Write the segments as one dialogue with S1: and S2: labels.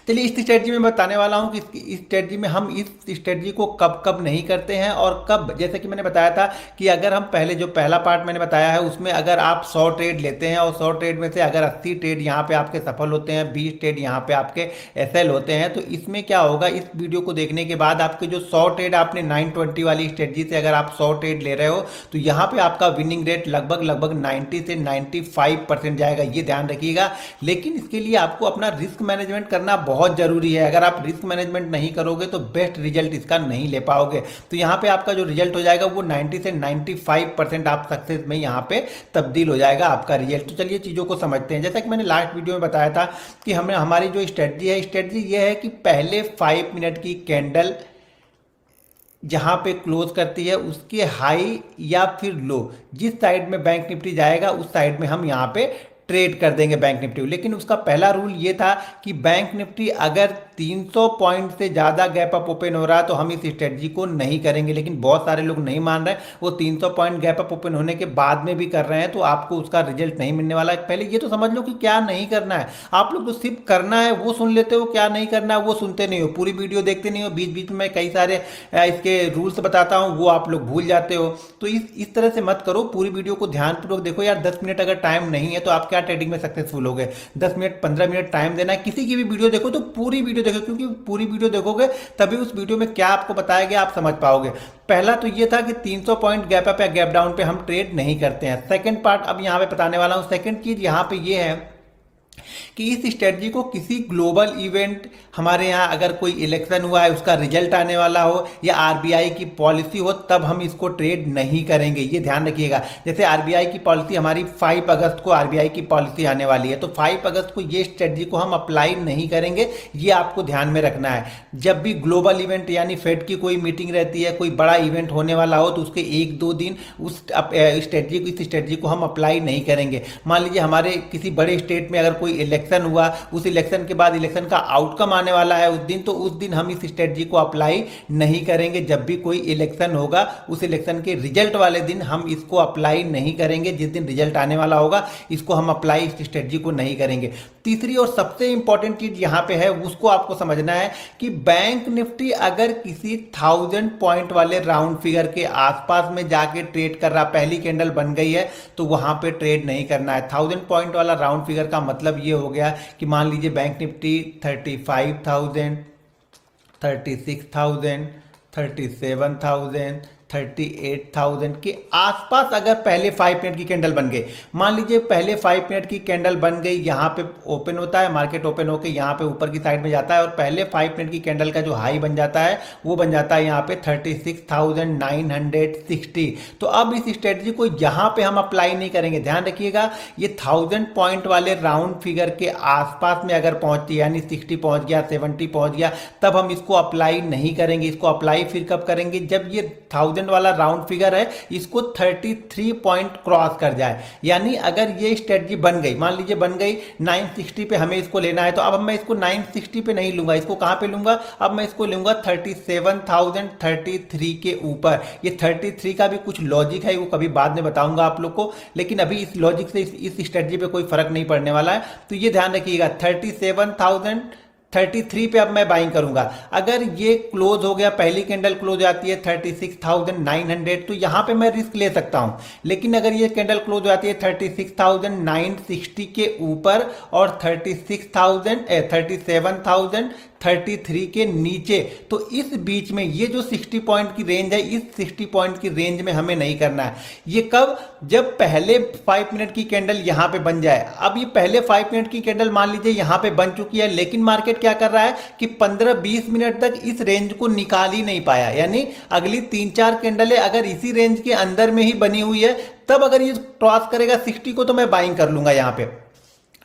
S1: चलिए इस स्ट्रेटजी में बताने वाला हूँ कि इस स्ट्रेटजी में हम इस स्ट्रेटजी को कब कब नहीं करते हैं और कब। जैसे कि मैंने बताया था कि अगर हम पहले जो पहला पार्ट मैंने बताया है उसमें अगर आप 100 ट्रेड लेते हैं और 100 ट्रेड में से अगर 80 ट्रेड यहाँ पे आपके सफल होते हैं, 20 ट्रेड यहाँ पे आपके एसएल होते हैं, तो इसमें क्या होगा, इस वीडियो को देखने के बाद आपके जो 100 ट्रेड आपने 920 वाली स्ट्रेटजी से अगर आप 100 ट्रेड ले रहे हो तो यहाँ पे आपका विनिंग रेट लगभग लगभग 90 से 95% जाएगा, ये ध्यान रखिएगा। लेकिन इसके लिए आपको अपना रिस्क मैनेजमेंट करना बहुत जरूरी है। अगर आप रिस्क मैनेजमेंट नहीं करोगे तो बेस्ट रिजल्ट इसका नहीं ले पाओगे। तो यहाँ पे आपका जो रिजल्ट हो जाएगा वो 90 से 95% आप सक्सेस में यहाँ पे तब्दील हो जाएगा आपका रिजल्ट। तो चलिए चीज़ों को समझते हैं। जैसा कि मैंने लास्ट वीडियो में बताया था कि हमें हमारी जो स्ट्रेटजी ये है कि पहले 5 मिनट की कैंडल जहां पे क्लोज करती है उसके हाई या फिर लो, जिस साइड में बैंक निफ्टी जाएगा उस साइड में हम यहाँ पे ट्रेड कर देंगे बैंक निफ्टी। लेकिन उसका पहला रूल ये था कि बैंक निफ्टी अगर 300 पॉइंट से ज़्यादा गैप अप ओपन हो रहा है तो हम इस स्ट्रेटजी को नहीं करेंगे। लेकिन बहुत सारे लोग नहीं मान रहे, वो 300 पॉइंट गैप अप ओपन होने के बाद में भी कर रहे हैं, तो आपको उसका रिजल्ट नहीं मिलने वाला है। पहले ये तो समझ लो कि क्या नहीं करना है। आप लोग तो सिर्फ करना है वो सुन लेते हो, क्या नहीं करना है वो सुनते नहीं हो, पूरी वीडियो देखते नहीं हो। बीच बीच में कई सारे इसके रूल्स बताता हूँ वो आप लोग भूल जाते हो। तो इस तरह से मत करो, पूरी वीडियो को ध्यानपूर्वक देखो। यार 10 मिनट अगर टाइम नहीं है तो आप क्या ट्रेडिंग में सक्सेसफुल हो गए? 10 मिनट 15 मिनट टाइम देना है। किसी की भी वीडियो देखो तो पूरी वीडियो देखो, क्योंकि पूरी वीडियो देखोगे तभी उस वीडियो में क्या आपको बताया गया आप समझ पाओगे। पहला तो ये था कि 300 पॉइंट गैप अप या गैप डाउन पे हम ट्रेड नहीं करते हैं। सेकंड पार्ट अब यहां पे बताने वाला हूं। सेकंड चीज यहां पे ये है कि इस स्ट्रेटजी को किसी ग्लोबल इवेंट, हमारे यहाँ अगर कोई इलेक्शन हुआ है उसका रिजल्ट आने वाला हो या आरबीआई की पॉलिसी हो तब हम इसको ट्रेड नहीं करेंगे, ये ध्यान रखिएगा। जैसे आरबीआई की पॉलिसी हमारी 5 अगस्त को आरबीआई की पॉलिसी आने वाली है, तो 5 अगस्त को ये स्ट्रेटजी को हम अप्लाई नहीं करेंगे, ये आपको ध्यान में रखना है। जब भी ग्लोबल इवेंट यानी फेड की कोई मीटिंग रहती है, कोई बड़ा इवेंट होने वाला हो, तो उसके 1-2 दिन उस स्ट्रेटजी को हम अप्लाई नहीं करेंगे। मान लीजिए हमारे किसी बड़े स्टेट में अगर कोई इलेक्शन हुआ, उस इलेक्शन के बाद इलेक्शन का आउटकम आने वाला है उस दिन, तो उस दिन हम इस स्ट्रेटजी को अप्लाई नहीं करेंगे। जब भी कोई इलेक्शन होगा उस इलेक्शन के रिजल्ट वाले दिन हम इसको अप्लाई नहीं करेंगे। जिस दिन रिजल्ट आने वाला होगा इसको हम अप्लाई, इस स्ट्रेटजी को नहीं करेंगे। तीसरी और सबसे इंपॉर्टेंट चीज यहां पे है, उसको आपको समझना है कि बैंक निफ्टी अगर किसी 1000 पॉइंट वाले राउंड फिगर के आसपास में जाके ट्रेड कर रहा, पहली कैंडल बन गई है तो वहां पे ट्रेड नहीं करना है। 1000 पॉइंट वाला राउंड फिगर का मतलब ये हो गया कि मान लीजिए बैंक निफ्टी 35,000, 36,000, 37,000, 38,000 के आसपास अगर पहले 5 मिनट की कैंडल बन गई, मान लीजिए पहले 5 मिनट की कैंडल बन गई, यहां पे ओपन होता है, मार्केट ओपन होकर यहां पे ऊपर की साइड में जाता है और पहले 5 मिनट की कैंडल का जो हाई बन जाता है वो बन जाता है यहां पे 36,960। तो अब इस स्ट्रेटजी को यहां पे हम अप्लाई नहीं करेंगे। ध्यान रखिएगा, ये 1000 पॉइंट वाले राउंड फिगर के आसपास में अगर पहुंचती यानी 60 पहुंच गया, 70 पहुंच गया, तब हम इसको अप्लाई नहीं करेंगे। इसको अप्लाई फिर कब करेंगे? जब ये 1000 वाला राउंड फिगर है इसको 33 पॉइंट क्रॉस कर जाए। यानी अगर ये स्ट्रेटजी बन गई, मान लीजिए बन गई 960 पे हमें इसको लेना है, तो अब मैं इसको 960 पे नहीं लूंगा, इसको कहां पे लूंगा? अब मैं इसको लूंगा 37,033 के ऊपर। ये 33 का भी कुछ लॉजिक है, वो कभी बाद में बताऊंगा आप लोग को, लेकिन अभी इस लॉजिक से इस स्ट्रेटजी पे कोई फर्क नहीं पड़ने वाला है। तो ये ध्यान रखिएगा 37,033 पे अब मैं बाइंग करूंगा। अगर ये क्लोज हो गया, पहली कैंडल क्लोज आती है 36,900, तो यहां पे मैं रिस्क ले सकता हूं। लेकिन अगर ये कैंडल क्लोज हो जाती है 36,960 के ऊपर और 37,033 के नीचे, तो इस बीच में ये जो 60 पॉइंट की रेंज है, इस 60 पॉइंट की रेंज में हमें नहीं करना है। ये कब? जब पहले 5 मिनट की कैंडल यहां पे बन जाए। अब ये पहले 5 मिनट की कैंडल मान लीजिए यहां पे बन चुकी है, लेकिन मार्केट क्या कर रहा है कि 15-20 मिनट तक इस रेंज को निकाल ही नहीं पाया। यानी अगली 3-4 कैंडलें अगर इसी रेंज के अंदर में ही बनी हुई है, तब अगर ये क्रॉस करेगा 60 को तो मैं बाइंग कर लूंगा यहां पे।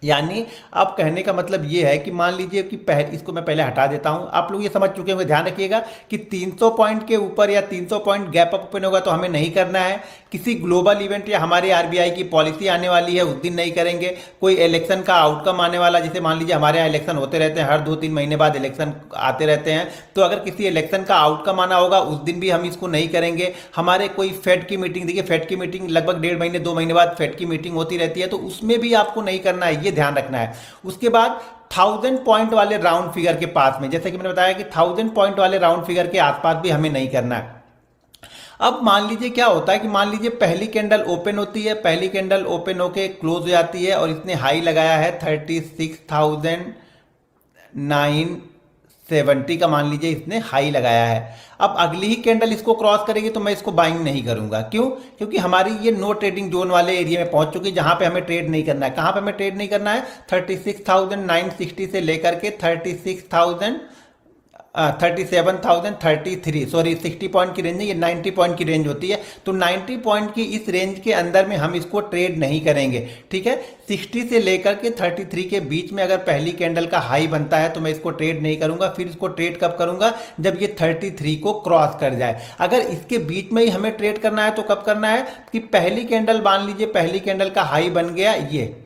S1: यानी अब कहने का मतलब ये है कि मान लीजिए कि इसको मैं पहले हटा देता हूं, आप लोग ये समझ चुके होंगे। ध्यान रखिएगा कि 300 पॉइंट के ऊपर या 300 पॉइंट गैप अप ओपन होगा तो हमें नहीं करना है। किसी ग्लोबल इवेंट या हमारे आरबीआई की पॉलिसी आने वाली है उस दिन नहीं करेंगे। कोई इलेक्शन का आउटकम आने वाला, जैसे मान लीजिए हमारे यहाँ इलेक्शन होते रहते हैं, हर 2-3 महीने बाद इलेक्शन आते रहते हैं, तो अगर किसी इलेक्शन का आउटकम आना होगा उस दिन भी हम इसको नहीं करेंगे। हमारे कोई फेड की मीटिंग, देखिए फेड की मीटिंग लगभग 1.5 महीने 2 महीने बाद फेड की मीटिंग होती रहती है, तो उसमें भी आपको नहीं करना है। ये ध्यान रखना है। उसके बाद 1000 पॉइंट वाले राउंड फिगर के पास में, जैसे कि मैंने बताया कि 1000 पॉइंट वाले राउंड फिगर के आसपास भी हमें नहीं करना है। अब मान लीजिए क्या होता है कि मान लीजिए पहली कैंडल ओपन होती है, पहली कैंडल ओपन होके क्लोज हो जाती है और इसने हाई लगाया है 36,970 का, मान लीजिए इसने हाई लगाया है। अब अगली ही कैंडल इसको क्रॉस करेगी तो मैं इसको बाइंग नहीं करूंगा। क्यों? क्योंकि हमारी ये नो ट्रेडिंग जोन वाले एरिया में पहुंच चुकी है जहां पे हमें ट्रेड नहीं करना है। कहां पे हमें ट्रेड नहीं करना है? 36,960 से लेकर के 37,033 सॉरी 60 पॉइंट की रेंज है, ये 90 पॉइंट की रेंज होती है। तो 90 पॉइंट की इस रेंज के अंदर में हम इसको ट्रेड नहीं करेंगे, ठीक है। 60 से लेकर के 33 के बीच में अगर पहली कैंडल का हाई बनता है तो मैं इसको ट्रेड नहीं करूंगा। फिर इसको ट्रेड कब करूंगा? जब ये 33 को क्रॉस कर जाए। अगर इसके बीच में ही हमें ट्रेड करना है तो कब करना है कि पहली कैंडल, मान लीजिए पहली कैंडल का हाई बन गया ये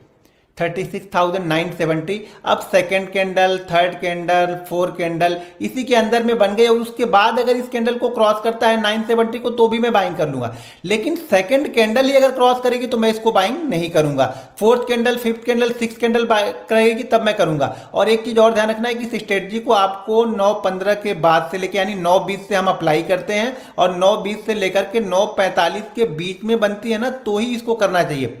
S1: 36,970, अब second candle, third candle, fourth candle इसी के अंदर में बन गए और उसके बाद अगर इस कैंडल को क्रॉस करता है 970 को तो भी मैं बाइंग कर लूंगा। लेकिन सेकेंड कैंडल ही अगर क्रॉस करेगी तो मैं इसको बाइंग नहीं करूंगा। Fourth candle, fifth candle, six candle करेगी तब मैं करूंगा। और एक चीज और ध्यान रखना है कि इस स्ट्रेटजी को आपको 9:15 के बाद से लेकर यानी 9:20 से हम अप्लाई करते हैं और 9:20 से लेकर के 9:45 के बीच में बनती है ना तो ही इसको करना चाहिए।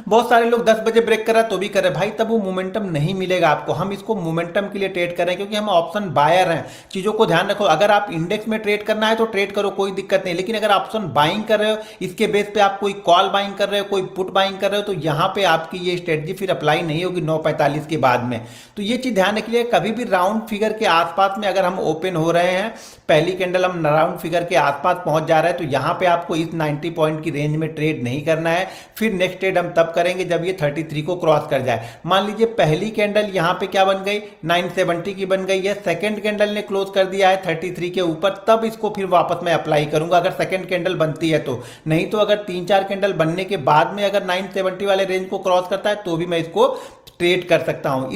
S1: बहुत सारे लोग 10 बजे ब्रेक कर रहा है तो भी कर रहे हैं, भाई तब वो मोमेंटम नहीं मिलेगा आपको। हम इसको मोमेंटम के लिए ट्रेड कर रहे हैं क्योंकि हम ऑप्शन बायर हैं। चीजों को ध्यान रखो, अगर आप इंडेक्स में ट्रेड करना है तो ट्रेड करो, कोई दिक्कत नहीं। लेकिन अगर ऑप्शन बाइंग कर रहे हो, इसके बेस पे आप कोई कॉल बाइंग कर रहे हो, कोई पुट बाइंग कर रहे हो, तो यहां पे आपकी ये स्ट्रेटजी फिर अप्लाई नहीं होगी 9:45 के बाद में। तो ये चीज ध्यान रखिए, कभी भी राउंड फिगर के आसपास में अगर हम ओपन हो रहे हैं, पहली कैंडल हम राउंड फिगर के आसपास पहुंच जा रहे हैं तो यहां पे आपको इस 90 पॉइंट की रेंज में ट्रेड नहीं करना है। फिर नेक्स्ट ट्रेड हम तब करेंगे जब ये 33 को क्रॉस कर जाए। मान लीजिए पहली कैंडल यहां पे क्या बन गई? 970 की बन गई है। सेकंड कैंडल ने क्लोज कर दिया है 33 के ऊपर, तब इसको फिर वापस मैं अप्लाई करूंगा अगर सेकंड कैंडल बनती है तो। नहीं तो अगर 3-4 कैंडल बनने के बाद में अगर 970 वाले रेंज को क्रॉस करता है तो भी मैं इसको ट्रेड कर सकता हूं।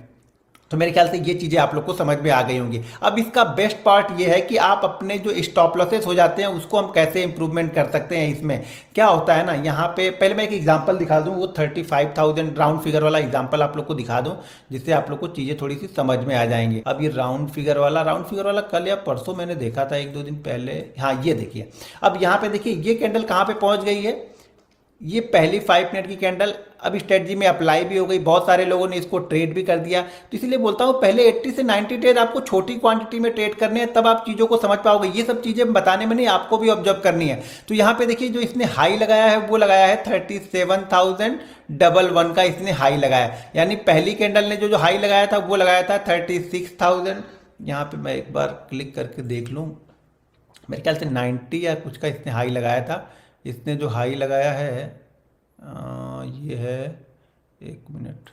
S1: तो मेरे ख्याल से ये चीजें आप लोग को समझ में आ गई होंगी। अब इसका बेस्ट पार्ट ये है कि आप अपने जो स्टॉप लॉसेस हो जाते हैं उसको हम कैसे इंप्रूवमेंट कर सकते हैं। इसमें क्या होता है ना, यहाँ पे पहले मैं एक एग्जांपल दिखा दूं, वो 35,000 राउंड फिगर वाला एग्जांपल आप लोग को दिखा दूं जिससे आप लोग को चीजें थोड़ी सी समझ में आ जाएंगी। अब ये राउंड फिगर वाला कल या परसों मैंने देखा था, 1-2 दिन पहले। हाँ ये देखिए, अब यहाँ पे देखिए ये कैंडल कहाँ पे पहुंच गई है, ये पहली 5 मिनट की कैंडल अब स्ट्रेटजी में अप्लाई भी हो गई, बहुत सारे लोगों ने इसको ट्रेड भी कर दिया। तो इसलिए बोलता हूं पहले 80 से 90 ट्रेड आपको छोटी क्वांटिटी में ट्रेड करने हैं, तब आप चीजों को समझ पाओगे। ये सब चीजें बताने में नहीं, आपको भी ऑब्जर्व करनी है। तो यहां पे देखिए जो इसने हाई लगाया है वो लगाया है 37,011 का इसने हाई लगाया, यानी पहली कैंडल ने जो हाई लगाया था वो लगाया था 36,000। यहां पे मैं एक बार क्लिक करके देख लूं, मेरे ख्याल से 90 या कुछ का इसने हाई लगाया था। इसने जो हाई लगाया है ये है, एक मिनट,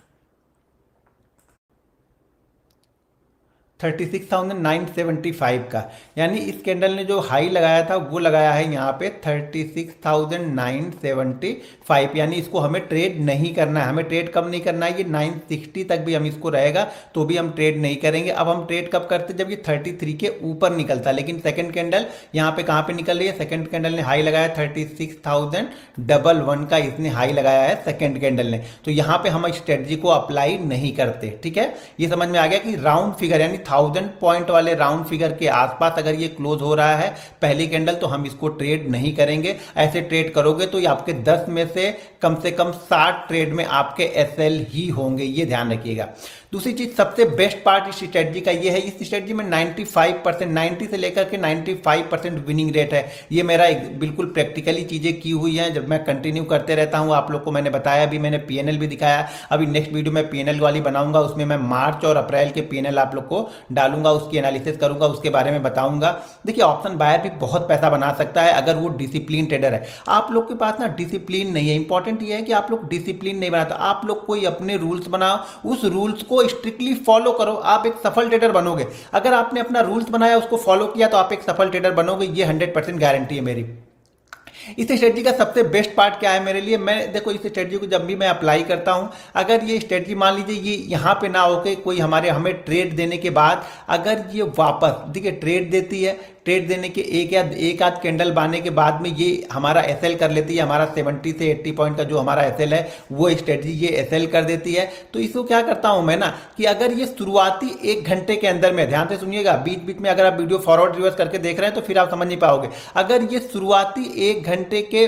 S1: 36,975 का, यानी इस कैंडल ने जो हाई लगाया था वो लगाया है यहाँ पे 36,975, यानी इसको हमें ट्रेड नहीं करना है। हमें ट्रेड कब नहीं करना है, ये 960 तक भी हम इसको रहेगा तो भी हम ट्रेड नहीं करेंगे। अब हम ट्रेड कब करते जब ये 33 के ऊपर निकलता है। लेकिन सेकंड कैंडल यहाँ पे कहाँ पे निकल रही है, सेकंड कैंडल ने हाई लगाया 36,011 का इसने हाई लगाया है सेकंड कैंडल ने, तो यहाँ पे हम स्ट्रेटजी को अप्लाई नहीं करते। ठीक है, ये समझ में आ गया कि राउंड फिगर यानी 1000 पॉइंट वाले राउंड फिगर के आसपास अगर ये क्लोज हो रहा है पहली कैंडल तो हम इसको ट्रेड नहीं करेंगे। ऐसे ट्रेड करोगे तो ये आपके 10 में से कम 60 ट्रेड में आपके एसएल ही होंगे, ये ध्यान रखिएगा। दूसरी चीज, सबसे बेस्ट पार्ट इस स्ट्रेटजी का ये है, इस स्ट्रेटजी में 95%, 90 से लेकर के 95% विनिंग रेट है। ये मेरा बिल्कुल प्रैक्टिकली चीजें की हुई हैं, जब मैं कंटिन्यू करते रहता हूं। आप लोग को मैंने बताया भी, मैंने पीएनएल भी दिखाया। अभी नेक्स्ट वीडियो में पीएनएल वाली बनाऊंगा, उसमें मैं मार्च और अप्रैल के पीएनएल आप लोग को डालूंगा, उसकी एनालिसिस करूंगा, उसके बारे में बताऊंगा। देखिए ऑप्शन बायर भी बहुत पैसा बना सकता है अगर वो डिसिप्लिन ट्रेडर है। आप लोग के पास ना डिसिप्लिन नहीं है। इंपॉर्टेंट ये है कि आप लोग डिसिप्लिन नहीं बनाते, आप लोग कोई अपने रूल्स बनाओ, उस रूल्स को स्ट्रिक्टली फॉलो करो, आप एक सफल ट्रेडर बनोगे। अगर आपने अपना रूल्स बनाया, उसको फॉलो किया, तो आप एक सफल ट्रेडर बनोगे, ये 100% गारंटी है मेरी। इस स्ट्रेटजी का सबसे बेस्ट पार्ट क्या है मेरे लिए, मैं देखो इस स्ट्रेटजी को जब भी मैं अप्लाई करता हूं, अगर ये स्ट्रेटजी मान लीजिए ये यहां पे ना होके कोई हमें ट्रेड देने के बाद अगर ये वापस देखिए ट्रेड देती है, ट्रेड देने के एक आध कैंडल बाने के बाद में ये हमारा एसएल कर लेती है, हमारा 70 से 80 पॉइंट का जो हमारा एसएल है वो स्ट्रेटजी ये एसएल कर देती है। तो इसको क्या करता हूं मैं ना कि अगर ये शुरुआती 1 घंटे के अंदर में, ध्यान से सुनिएगा, बीच बीच में अगर आप वीडियो फॉरवर्ड रिवर्स करके देख रहे हैं तो फिर आप समझ नहीं पाओगे। अगर ये शुरुआती 1 घंटे के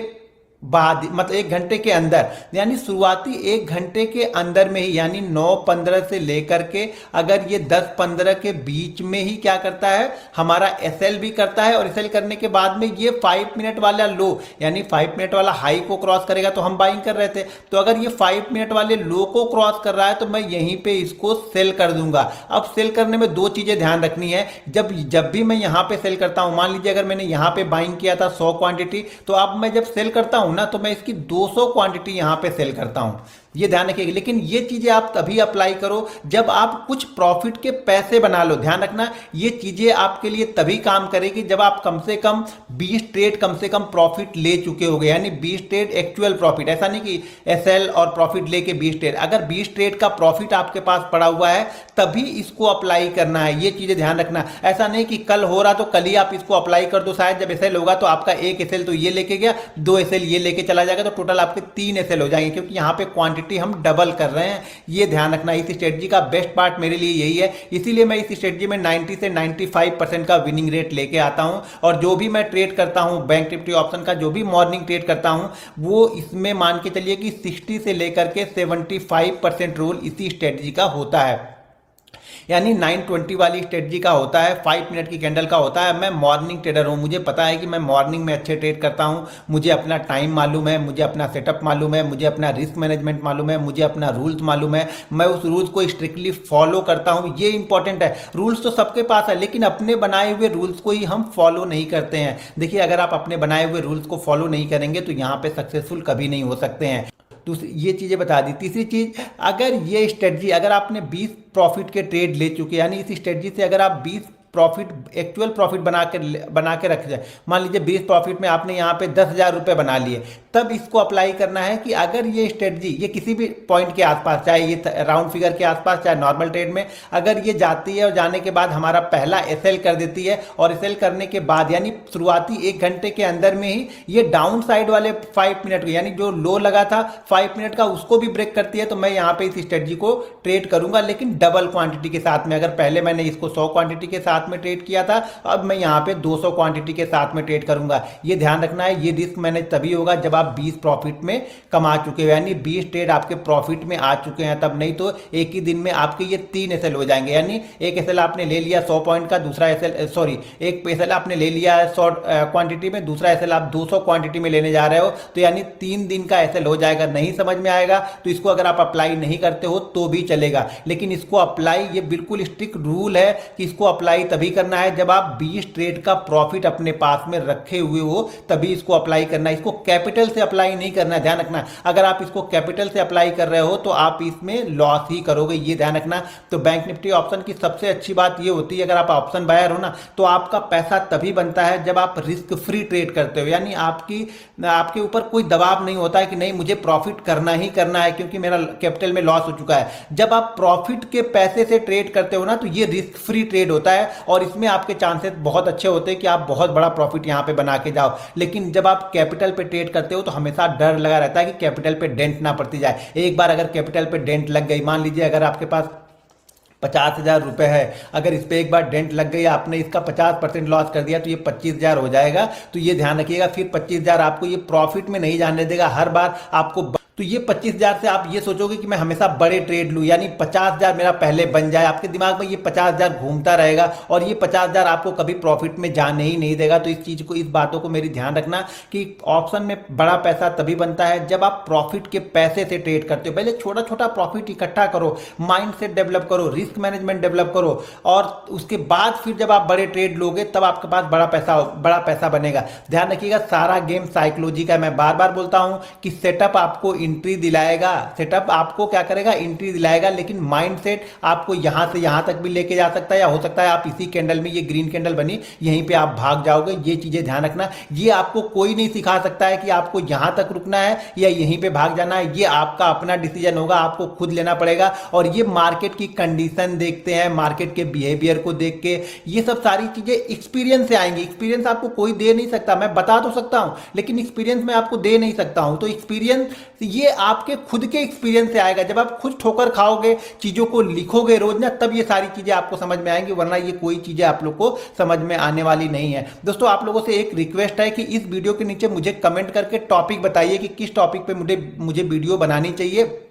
S1: बाद, मतलब 1 घंटे के अंदर, यानी शुरुआती 1 घंटे के अंदर में ही, यानी 9:15 से लेकर के अगर ये 10:15 के बीच में ही क्या करता है, हमारा एसएल भी करता है, और एसएल करने के बाद में ये 5 मिनट वाला लो यानी 5 मिनट वाला हाई को क्रॉस करेगा तो हम बाइंग कर रहे थे। तो अगर ये 5 मिनट वाले लो को क्रॉस कर रहा है तो मैं यहीं पे इसको सेल कर दूंगा। अब सेल करने में 2 चीजें ध्यान रखनी है। जब भी मैं यहां पे सेल करता हूं, मान लीजिए अगर मैंने यहां पे बाइंग किया था 100 क्वांटिटी, तो अब मैं जब सेल करता हूं ना तो मैं इसकी 200 क्वांटिटी यहां पे सेल करता हूं, ये ध्यान रखिएगा। लेकिन ये चीजें आप तभी अप्लाई करो जब आप कुछ प्रॉफिट के पैसे बना लो। ध्यान रखना, ये चीजें आपके लिए तभी काम करेगी जब आप कम से कम 20 ट्रेड कम से कम प्रॉफिट ले चुके होगे, यानी 20 ट्रेड एक्चुअल प्रॉफिट। ऐसा नहीं कि एसएल और प्रॉफिट लेके 20 ट्रेड, अगर 20 ट्रेड का प्रॉफिट आपके पास पड़ा हुआ है तभी इसको अप्लाई करना है। ये चीजें ध्यान रखना। ऐसा नहीं कि कल हो रहा तो कल ही आप इसको अप्लाई कर दो, शायद जब एसएल होगा तो आपका 1 एसएल तो ये लेके गया, 2 एसएल ये लेके चला जाएगा, तो टोटल आपके 3 एसएल हो जाएंगे, क्योंकि यहां पे क्वांटिटी हम डबल कर रहे हैं। ये ध्यान रखना। इस स्ट्रेटजी का बेस्ट पार्ट मेरे लिए यही है, इसीलिए मैं इस स्ट्रेटजी में 90 से 95% का विनिंग रेट लेके आता हूं। और जो भी मैं ट्रेड करता हूं, बैंक निफ्टी ऑप्शन का जो भी मॉर्निंग ट्रेड करता हूं, वो इसमें मान के चलिए कि 60 से लेकर के 75% रोल इसी स्ट्रेटजी का होता है, यानी 920 वाली स्ट्रेटजी का होता है, 5 मिनट की कैंडल का होता है। मैं मॉर्निंग ट्रेडर हूं, मुझे पता है कि मैं मॉर्निंग में अच्छे ट्रेड करता हूं, मुझे अपना टाइम मालूम है, मुझे अपना सेटअप मालूम है, मुझे अपना रिस्क मैनेजमेंट मालूम है, मुझे अपना रूल्स मालूम है, मैं उस रूल्स को स्ट्रिक्टली फॉलो करता हूं। ये इंपॉर्टेंट है। रूल्स तो सबके पास है, लेकिन अपने बनाए हुए रूल्स को ही हम फॉलो नहीं करते हैं। देखिए, अगर आप अपने बनाए हुए रूल्स को फॉलो नहीं करेंगे तो यहां पे सक्सेसफुल कभी नहीं हो सकते हैं। दूसरी ये चीज़ें बता दी। तीसरी चीज़, अगर ये स्ट्रेटजी, अगर आपने 20 प्रॉफिट के ट्रेड ले चुके, यानी इस स्ट्रेटजी से अगर आप 20 प्रॉफिट, एक्चुअल प्रॉफिट बना के रख जाए, मान लीजिए 20 प्रॉफिट में आपने यहाँ पे 10,000 रुपये बना लिए, तब इसको अप्लाई करना है कि अगर ये स्ट्रेटजी, ये किसी भी पॉइंट के आसपास, चाहे ये राउंड फिगर के आसपास, चाहे नॉर्मल ट्रेड में, अगर ये जाती है और जाने के बाद हमारा पहला एसएल कर देती है, और एसएल करने के बाद यानी शुरुआती 1 घंटे के अंदर में ही ये डाउन साइड वाले 5 मिनट, यानी जो लो लगा था 5 मिनट का, उसको भी ब्रेक करती है, तो मैं यहाँ पे इस स्ट्रेटजी को ट्रेड करूंगा, लेकिन डबल क्वांटिटी के साथ में। अगर पहले मैंने इसको 100 क्वांटिटी के साथ में ट्रेड किया था, अब मैं यहां पे 200 क्वांटिटी के साथ में ट्रेड करूंगा। ये ध्यान रखना है। ये रिस्क मैनेज तभी होगा जब आप 20 प्रॉफिट में कमा चुके हो, यानी 20 ट्रेड आपके प्रॉफिट में आ चुके हैं, तब नहीं तो एक ही दिन में आपके ये 3 एसएल हो जाएंगे। यानी एक एसएल आपने ले लिया 100 पॉइंट का, दूसरा एसएल, सॉरी, एक एसएल आपने ले लिया 100 क्वांटिटी में, दूसरा एसएल आप 200 क्वांटिटी में लेने जा रहे हो, तो यानी 3 दिन का एसएल हो जाएगा। नहीं समझ में आएगा तो इसको अगर आप अप्लाई नहीं करते हो तो भी चलेगा, लेकिन इसको अप्लाई, ये बिल्कुल स्ट्रिक्ट रूल है कि इसको अप्लाई तभी करना है जब आप 20 ट्रेड का प्रॉफिट अपने पास में रखे हुए हो, तभी इसको अप्लाई करना है। इसको कैपिटल से अप्लाई नहीं करना है, ध्यान रखना। अगर आप इसको कैपिटल से अप्लाई कर रहे हो तो आप इसमें लॉस ही करोगे, ये ध्यान रखना। तो बैंक निफ्टी ऑप्शन की सबसे अच्छी बात ये होती है, अगर आप ऑप्शन बायर हो ना, तो आपका पैसा तभी बनता है जब आप रिस्क फ्री ट्रेड करते हो, यानी आपके ऊपर कोई दबाव नहीं होता है कि नहीं मुझे प्रॉफिट करना ही करना है क्योंकि मेरा कैपिटल में लॉस हो चुका है। जब आप प्रॉफिट के पैसे से ट्रेड करते हो ना, तो ये रिस्क फ्री ट्रेड होता है, और इसमें आपके चांसेस बहुत अच्छे होते हैं कि आप बहुत बड़ा प्रॉफिट यहां पे बना के जाओ। लेकिन जब आप कैपिटल पे ट्रेड करते हो तो हमेशा डर लगा रहता है कि कैपिटल पे डेंट ना पड़ती जाए। एक बार अगर कैपिटल पे डेंट लग गई, मान लीजिए अगर आपके पास 50,000 रुपए है, अगर इस पे एक बार डेंट लग गई, आपने इसका 50% लॉस कर दिया, तो ये 25,000 हो जाएगा। तो ये ध्यान रखिएगा, फिर 25,000 आपको ये प्रॉफिट में नहीं जाने देगा, हर बार आपको। तो ये 25,000 से आप ये सोचोगे कि मैं हमेशा बड़े ट्रेड लूं, यानी 50,000 मेरा पहले बन जाए, आपके दिमाग में ये 50,000 घूमता रहेगा, और ये 50,000 आपको कभी प्रॉफिट में जाने ही नहीं देगा। तो इस चीज को, इस बातों को मेरी ध्यान रखना कि ऑप्शन में बड़ा पैसा तभी बनता है जब आप प्रॉफिट के पैसे से ट्रेड करते हो। पहले छोटा छोटा प्रॉफिट इकट्ठा करो, माइंड सेट डेवलप करो, रिस्क मैनेजमेंट डेवलप करो, और उसके बाद फिर जब आप बड़े ट्रेड लोगे तब आपके पास बड़ा पैसा बनेगा। ध्यान रखिएगा, सारा गेम साइकोलॉजी का। मैं बार बार बोलता हूं कि सेटअप आपको एंट्री दिलाएगा, सेटअप आपको क्या करेगा, एंट्री दिलाएगा, लेकिन माइंडसेट आपको यहां से यहां तक भी लेके जा सकता है, या हो सकता है आप इसी कैंडल में, ये ग्रीन कैंडल बनी यहीं पे आप भाग जाओगे। ये चीजें ध्यान रखना, ये आपको कोई नहीं सिखा सकता है कि आपको यहां तक रुकना है या यहीं पे भाग जाना है। ये आपका अपना डिसीजन होगा, आपको खुद लेना पड़ेगा। और ये मार्केट की कंडीशन देखते हैं, मार्केट के बिहेवियर को देख के, ये सब सारी चीजें एक्सपीरियंस से आएंगी। एक्सपीरियंस आपको कोई दे नहीं सकता, मैं बता तो सकता हूं लेकिन एक्सपीरियंस मैं आपको दे नहीं सकता हूं। तो एक्सपीरियंस ये आपके खुद के एक्सपीरियंस से आएगा। जब आप खुद ठोकर खाओगे, चीजों को लिखोगे रोज ना, तब ये सारी चीजें आपको समझ में आएंगी, वरना ये कोई चीजें आप लोग को समझ में आने वाली नहीं है। दोस्तों आप लोगों से एक रिक्वेस्ट है कि इस वीडियो के नीचे मुझे कमेंट करके टॉपिक बताइए कि किस टॉपिक पे मुझे वीडियो बनानी चाहिए।